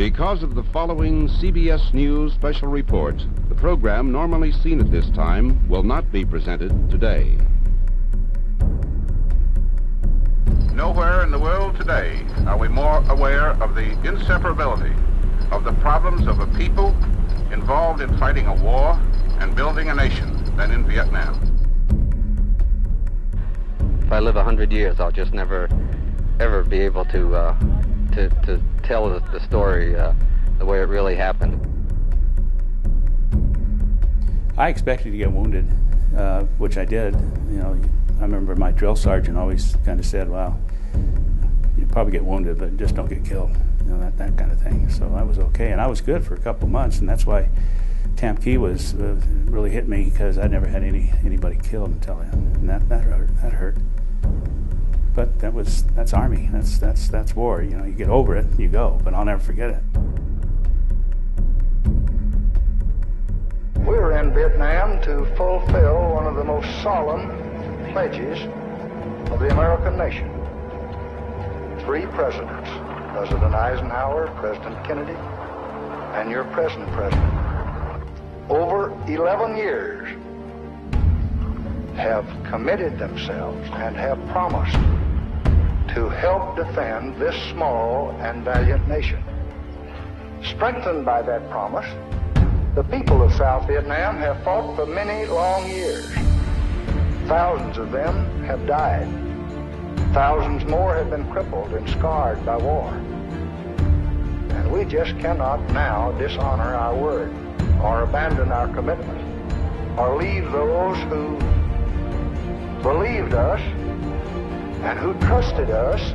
Because of the following CBS News special report, the program normally seen at this time will not be presented today. Nowhere in the world today are we more aware of the inseparability of the problems of a people involved in fighting a war and building a nation than in Vietnam. If I live 100 years, I'll just never, ever be able to tell the story the way it really happened. I expected to get wounded, which I did. You know, I remember my drill sergeant always kind of said, "Well, you probably get wounded, but just don't get killed." You know, that kind of thing. So I was okay, and I was good for a couple of months, and that's why Tam Ky was really hit me, because I never had anybody killed until then, and that hurt. But that's Army. That's war. You know, you get over it, you go. But I'll never forget it. We were in Vietnam to fulfill one of the most solemn pledges of the American nation. 3 presidents, President Eisenhower, President Kennedy, and your present president, over 11 years have committed themselves and have promised to help defend this small and valiant nation. Strengthened by that promise, the people of South Vietnam have fought for many long years. Thousands of them have died. Thousands more have been crippled and scarred by war. And we just cannot now dishonor our word, or abandon our commitment, or leave those who believed us and who trusted us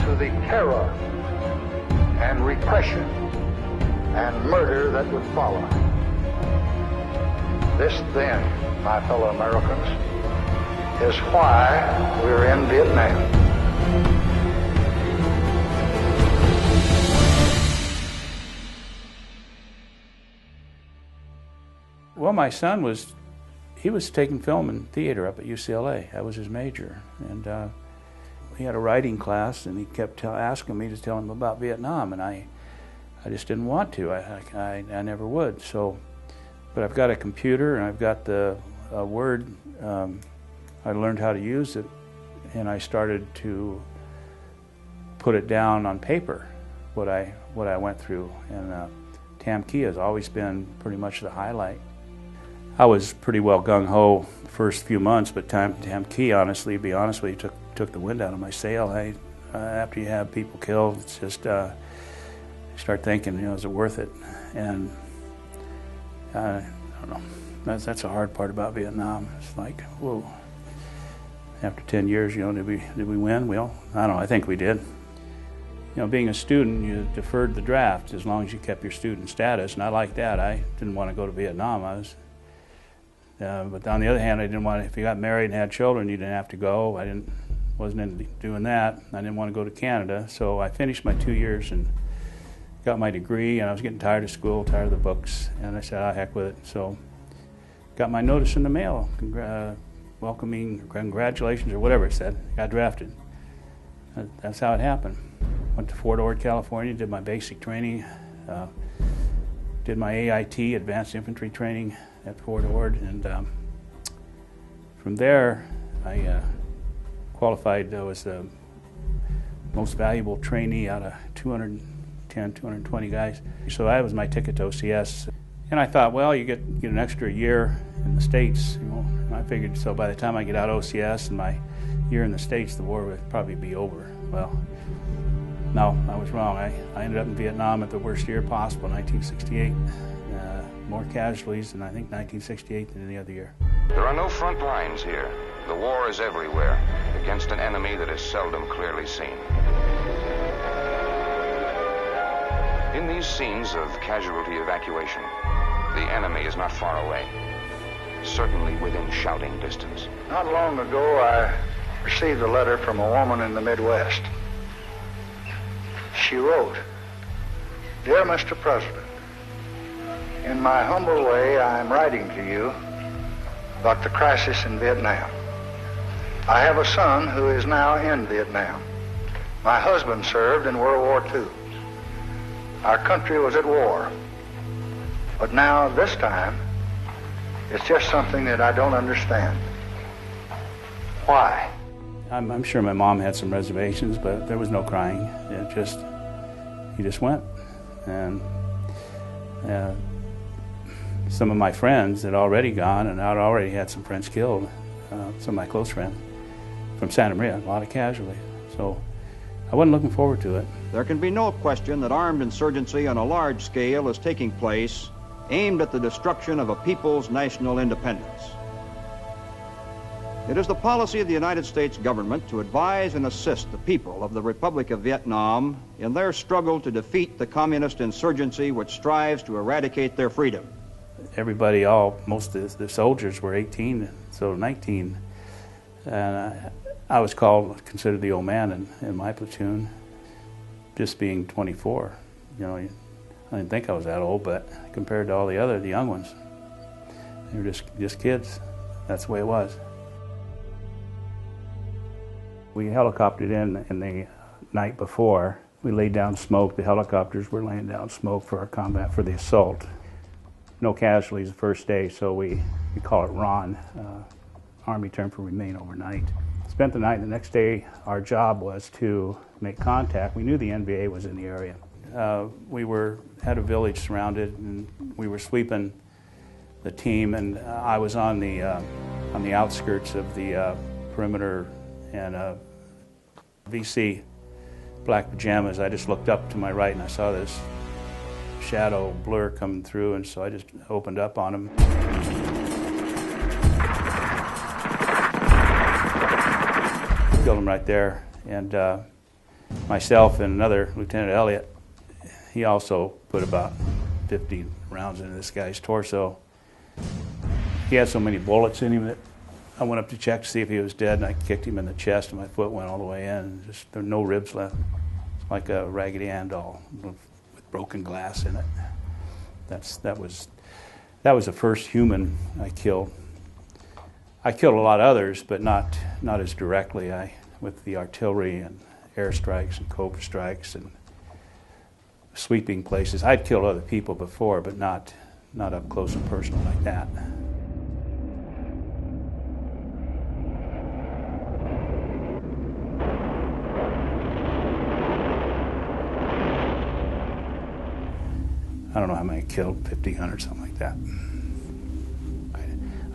to the terror and repression and murder that would follow. This then, my fellow Americans, is why we're in Vietnam. Well, my son was taking film and theater up at UCLA. That was his major. And he had a writing class, and he kept asking me to tell him about Vietnam, and I just didn't want to. I never would. So, but I've got a computer, and I've got the Word. I learned how to use it, and I started to put it down on paper, what I went through. And Tam Ky has always been pretty much the highlight. I was pretty well gung-ho the first few months, but Tam Ky, honestly, to be honest with you, took the wind out of my sail. After you have people killed, it's just you start thinking, you know, is it worth it? And I don't know. That's a hard part about Vietnam. It's like, whoa. After 10 years, you know, did we win? Well, I don't know. I think we did. You know, being a student, you deferred the draft as long as you kept your student status, and I liked that. I didn't want to go to Vietnam. But on the other hand, I didn't want to, if you got married and had children, you didn't have to go. Wasn't into doing that. I didn't want to go to Canada, so I finished my 2 years and got my degree, and I was getting tired of school, tired of the books, and I said, heck with it. So got my notice in the mail, welcoming, congratulations, or whatever it said. Got drafted. That's how it happened. Went to Fort Ord, California, did my basic training, did my AIT, Advanced Infantry Training, at Fort Ord, and from there I qualified as the most valuable trainee out of 210, 220 guys. So that was my ticket to OCS. And I thought, well, you get an extra year in the States, you know. And I figured, so by the time I get out of OCS and my year in the States, the war would probably be over. Well, no, I was wrong. I ended up in Vietnam at the worst year possible, 1968. More casualties in, I think, 1968 than any other year. There are no front lines here. The war is everywhere, against an enemy that is seldom clearly seen. In these scenes of casualty evacuation, the enemy is not far away, certainly within shouting distance. Not long ago, I received a letter from a woman in the Midwest. She wrote, "Dear Mr. President, in my humble way, I am writing to you about the crisis in Vietnam. I have a son who is now in Vietnam. My husband served in World War II. our country was at war. But now, this time, it's just something that I don't understand. Why? I'm sure my mom had some reservations, but there was no crying. He just went. And some of my friends had already gone, and I'd already had some friends killed, some of my close friends from Santa Maria, a lot of casualties. So I wasn't looking forward to it. There can be no question that armed insurgency on a large scale is taking place, aimed at the destruction of a people's national independence. It is the policy of the United States government to advise and assist the people of the Republic of Vietnam in their struggle to defeat the communist insurgency which strives to eradicate their freedom. Everybody, most of the soldiers were 18, so 19. And I was considered the old man in my platoon, just being 24. You know, I didn't think I was that old, but compared to all the young ones, they were just kids. That's the way it was. We helicoptered in the night before. We laid down smoke. The helicopters were laying down smoke for our combat, for the assault. No casualties the first day, so we call it RON, Army term for remain overnight. Spent the night. The next day, our job was to make contact. We knew the NBA was in the area. We had a village surrounded, and we were sweeping the team, and I was on the outskirts of the perimeter, and VC black pajamas. I just looked up to my right and I saw this shadow blur coming through, and so I just opened up on him. Killed him right there, and myself and another Lieutenant Elliott, he also put about 50 rounds into this guy's torso. He had so many bullets in him that I went up to check to see if he was dead, and I kicked him in the chest, and my foot went all the way in, and there were no ribs left. It's like a Raggedy Ann doll with broken glass in it. That was the first human I killed. I killed a lot of others, but not as directly. With the artillery and airstrikes and cobra strikes and sweeping places. I'd killed other people before, but not up close and personal like that. I don't know how many I killed, 50, 100, something like that. I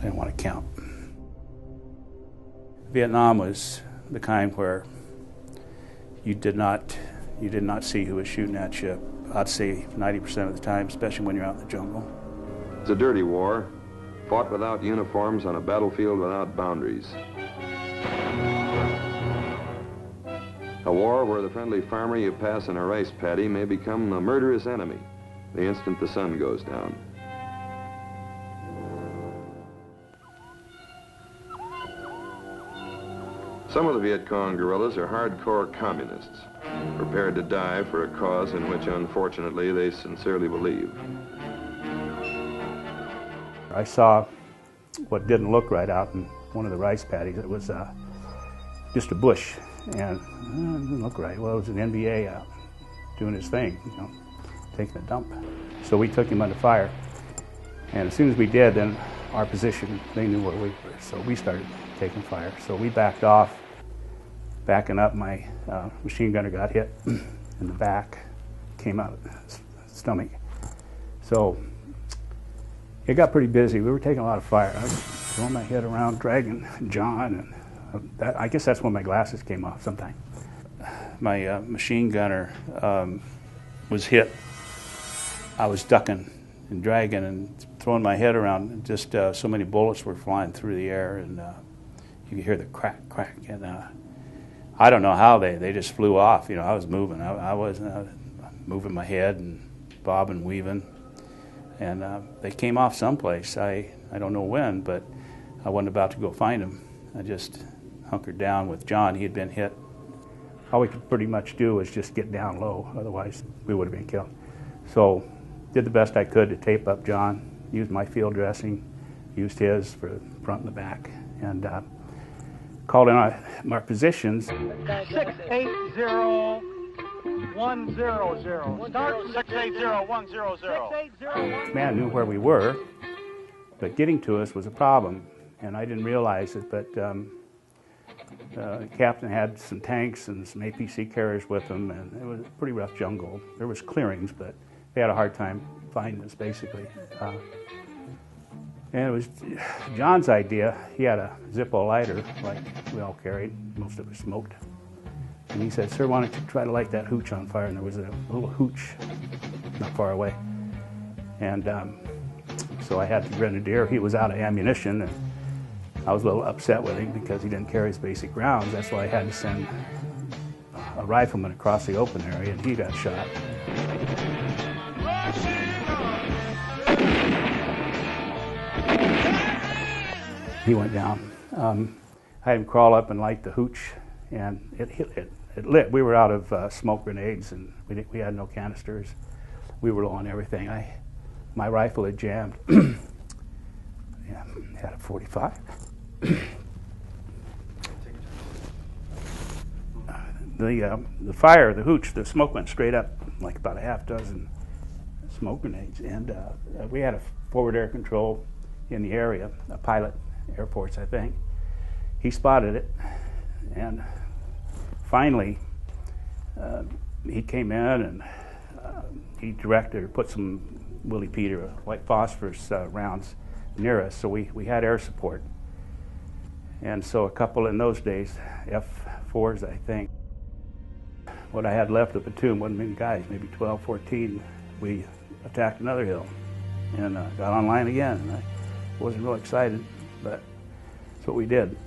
didn't want to count. Vietnam was the kind where you did not see who was shooting at you. I'd say 90% of the time, especially when you're out in the jungle. It's a dirty war, fought without uniforms on a battlefield without boundaries. A war where the friendly farmer you pass in a rice paddy may become a murderous enemy the instant the sun goes down. Some of the Viet Cong guerrillas are hardcore communists, prepared to die for a cause in which, unfortunately, they sincerely believe. I saw what didn't look right out in one of the rice paddies. It was just a bush, and it didn't look right. Well, it was an NBA out doing his thing, you know, taking a dump. So we took him under fire, and as soon as we did, then our position, they knew where we were, so we started taking fire. So we backed off. Backing up, my machine gunner got hit in the back, came out of his stomach. So it got pretty busy. We were taking a lot of fire. I was throwing my head around, dragging John, and I guess that's when my glasses came off sometime. My machine gunner was hit. I was ducking and dragging and throwing my head around, and just so many bullets were flying through the air, and you could hear the crack, crack, and I don't know how they just flew off. You know, I was moving. I was moving my head and bobbing, weaving, and they came off someplace. I don't know when, but I wasn't about to go find them. I just hunkered down with John. He had been hit. All we could pretty much do was just get down low. Otherwise, we would have been killed. So did the best I could to tape up John, used my field dressing, used his for the front and the back, and called in our positions. 680. 100. Start 680100. 6801. Man knew where we were, but getting to us was a problem, and I didn't realize it, but the captain had some tanks and some APC carriers with him, and it was a pretty rough jungle. There was clearings, but they had a hard time finding us, basically. And it was John's idea. He had a Zippo lighter, like we all carried. Most of us smoked. And he said, "Sir, why don't you try to light that hooch on fire?" And there was a little hooch not far away. And so I had the Grenadier. He was out of ammunition, and I was a little upset with him because he didn't carry his basic rounds. That's why I had to send a rifleman across the open area, and he got shot. He went down. I had him crawl up and light the hooch, and it lit. We were out of smoke grenades, and we had no canisters. We were low on everything. My rifle had jammed. Yeah, had a 45. The fire, the hooch, the smoke went straight up, like about a half dozen smoke grenades, and we had a forward air control in the area, a pilot, Air Force, I think. He spotted it, and finally he came in and he directed or put some Willie Peter, white phosphorus rounds near us, so we had air support. And so a couple in those days, F4s, I think. What I had left of the platoon wasn't many guys, maybe 12, 14. We attacked another hill and got online again. And I wasn't real excited, but that's what we did.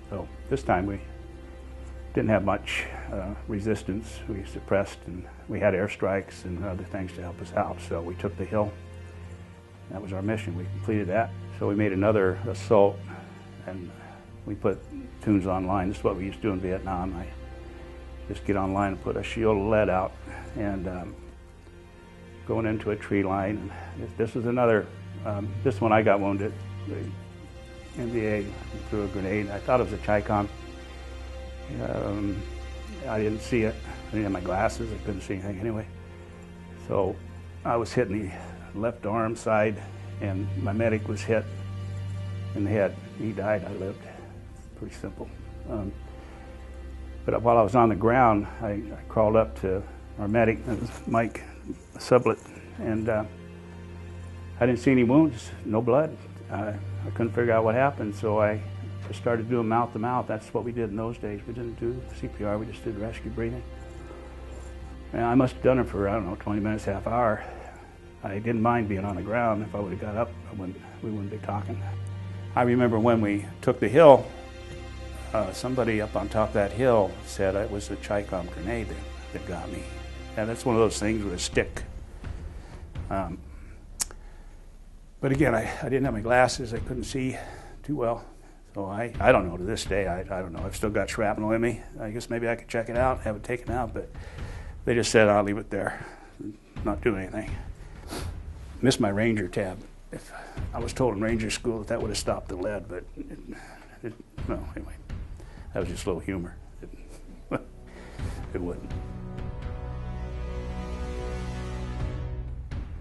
So this time we didn't have much resistance. We suppressed, and we had airstrikes and other things to help us out. So we took the hill. That was our mission. We completed that. So we made another assault, and we put tunes online. This is what we used to do in Vietnam. I just get online and put a shield of lead out, and going into a tree line. And this was another, this one I got wounded. The NVA threw a grenade. I thought it was a Chi-Com. I didn't see it. I didn't have my glasses. I couldn't see anything anyway. So I was hit in the left arm side, and my medic was hit in the head. He died. I lived. Pretty simple. But while I was on the ground, I crawled up to our medic, it was Mike Sublet, and I didn't see any wounds, no blood. I couldn't figure out what happened, so I just started doing mouth-to-mouth. That's what we did in those days. We didn't do CPR, we just did rescue breathing. And I must have done it for, I don't know, 20 minutes, half hour. I didn't mind being on the ground. If I would have got up, we wouldn't be talking. I remember when we took the hill, somebody up on top of that hill said it was a Chi-Com grenade that got me. And that's one of those things with a stick. But again, I didn't have my glasses. I couldn't see too well. So I don't know to this day. I don't know. I've still got shrapnel in me. I guess maybe I could check it out, have it taken out. But they just said, I'll leave it there, not do anything. Missed my Ranger tab. If I was told in Ranger school that would have stopped the lead, but no, anyway. That was just a little humor. It wouldn't.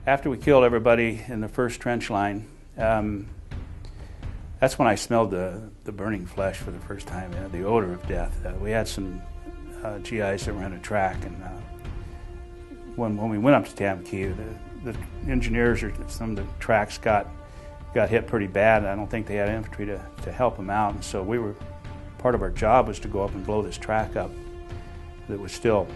After we killed everybody in the first trench line, that's when I smelled the burning flesh for the first time, the odor of death. We had some GIs that were in a track, and when we went up to Tam Ky, the engineers or some of the tracks got hit pretty bad. I don't think they had infantry to help them out, and so part of our job was to go up and blow this track up that was still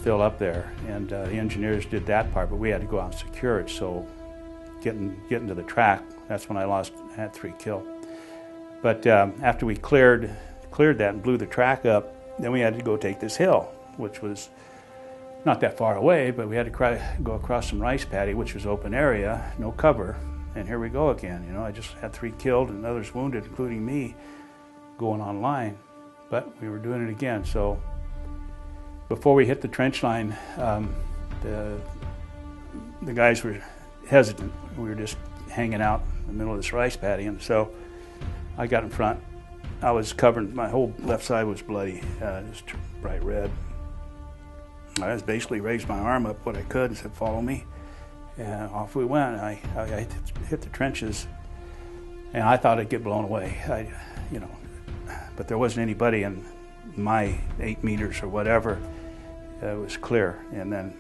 up there, and the engineers did that part, but we had to go out and secure it. So getting to the track, that's when I had 3 killed. But after we cleared that and blew the track up, then we had to go take this hill, which was not that far away, but we had to go across some rice paddy, which was open area, no cover, and here we go again. You know, I just had 3 killed and others wounded, including me, going online, but we were doing it again. So before we hit the trench line, the guys were hesitant. We were just hanging out in the middle of this rice paddy, and so I got in front. I was covered, my whole left side was bloody, just bright red. I just basically raised my arm up what I could and said, "Follow me." And off we went. I hit the trenches, and I thought I'd get blown away. But there wasn't anybody in my 8 meters or whatever. It was clear, and then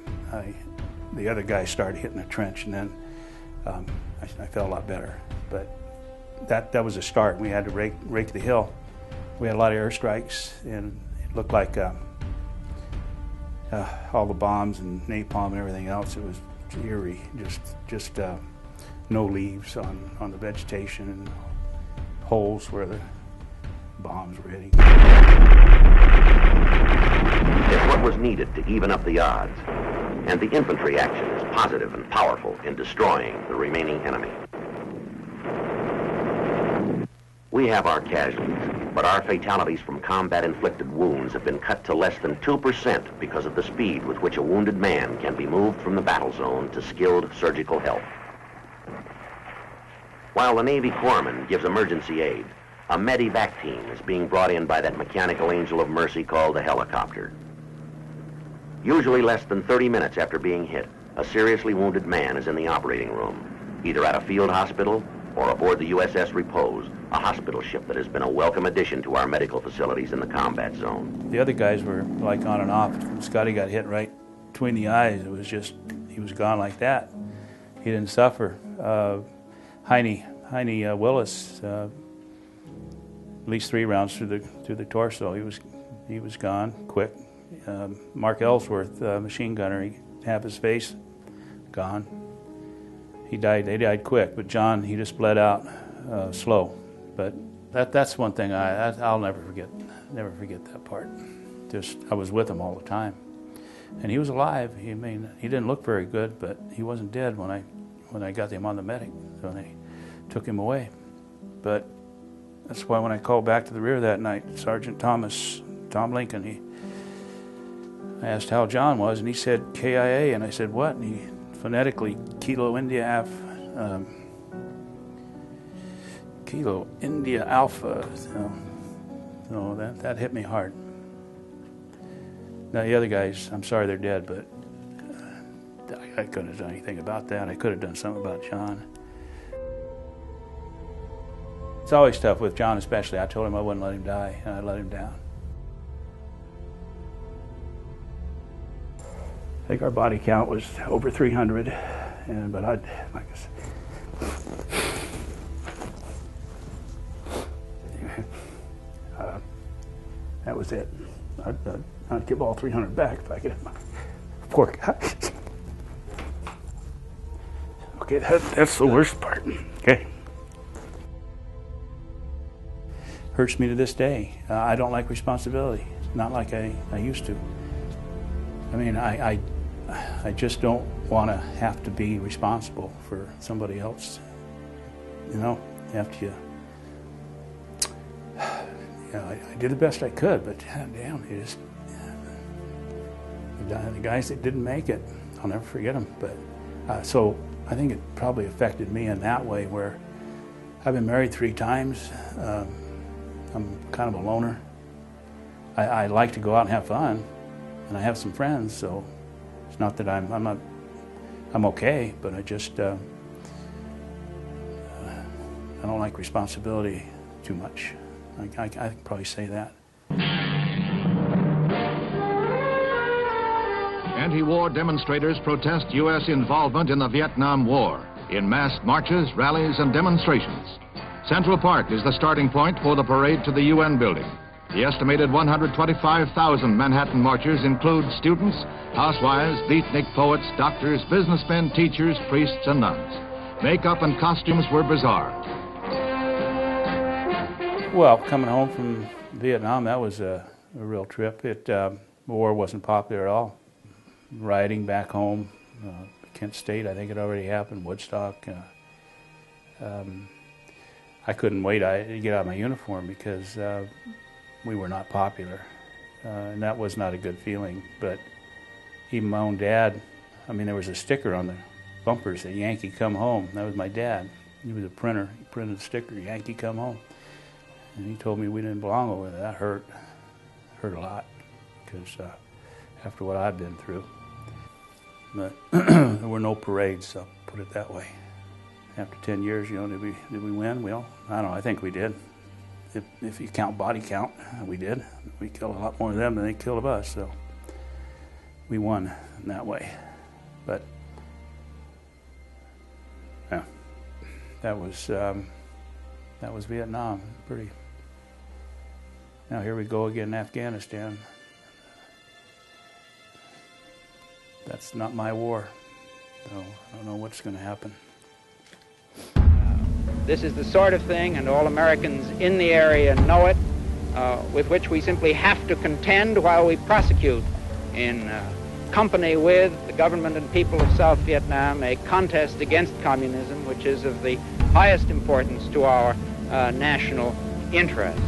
the other guy started hitting the trench, and then I felt a lot better. But that was a start. We had to rake the hill. We had a lot of airstrikes, and it looked like all the bombs and napalm and everything else. It was eerie. Just no leaves on the vegetation and holes where the bombs were hitting. It's what was needed to even up the odds, and the infantry action is positive and powerful in destroying the remaining enemy. We have our casualties, but our fatalities from combat-inflicted wounds have been cut to less than 2% because of the speed with which a wounded man can be moved from the battle zone to skilled surgical help. While the Navy corpsman gives emergency aid, a medevac team is being brought in by that mechanical angel of mercy called the helicopter. Usually less than 30 minutes after being hit, a seriously wounded man is in the operating room, either at a field hospital or aboard the USS Repose, a hospital ship that has been a welcome addition to our medical facilities in the combat zone. The other guys were like on and off. Scotty got hit right between the eyes. It was just, he was gone like that. He didn't suffer. Heine Willis, at least 3 rounds through the torso. He was gone quick. Mark Ellsworth, machine gunner, half his face gone. They died quick, but John, he just bled out slow. But that's one thing I'll never forget that part. I was with him all the time. And he was alive. He didn't look very good, but he wasn't dead when I got him on the medic, when they took him away. But that's why when I called back to the rear that night, Sergeant Tom Lincoln, I asked how John was, and he said KIA, and I said, what? And he phonetically, Kilo India Alpha. So that hit me hard. Now the other guys, I'm sorry they're dead, but I couldn't have done anything about that. I could have done something about John. It's always tough with John especially. I told him I wouldn't let him die, and I let him down. I think our body count was over 300, but like I said, that was it. I'd give all 300 back if I could have my poor guys. Okay, that's the worst part. Okay, hurts me to this day. I don't like responsibility. Not like I used to. I mean, I just don't want to have to be responsible for somebody else. I did the best I could, but damn, the guys that didn't make it, I'll never forget them. But so I think it probably affected me in that way, where I've been married 3 times. I'm kind of a loner. I like to go out and have fun, and I have some friends, so it's not that I'm okay, but I just I don't like responsibility too much. I could probably say that. Anti-war demonstrators protest U.S. involvement in the Vietnam War in mass marches, rallies, and demonstrations. Central Park is the starting point for the parade to the UN building. The estimated 125,000 Manhattan marchers include students, housewives, beatnik poets, doctors, businessmen, teachers, priests, and nuns. Makeup and costumes were bizarre. Well, coming home from Vietnam, that was a real trip. The war wasn't popular at all. Rioting back home, Kent State, I think it already happened, Woodstock. I couldn't wait to get out of my uniform because we were not popular, and that was not a good feeling. But even my own dad, there was a sticker on the bumpers that Yankee come home. That was my dad. He was a printer. He printed a sticker, Yankee come home. And he told me we didn't belong over there. That hurt a lot, because after what I've been through. But there were no parades, I'll put it that way. After 10 years, you know, did we win? Well, I don't know, I think we did. If you count body count, we did. We killed a lot more of them than they killed of us, so we won in that way. But yeah, that was Vietnam. Pretty. Now here we go again in Afghanistan. That's not my war, so I don't know what's going to happen. This is the sort of thing, and all Americans in the area know it, with which we simply have to contend while we prosecute in company with the government and people of South Vietnam a contest against communism, which is of the highest importance to our national interest.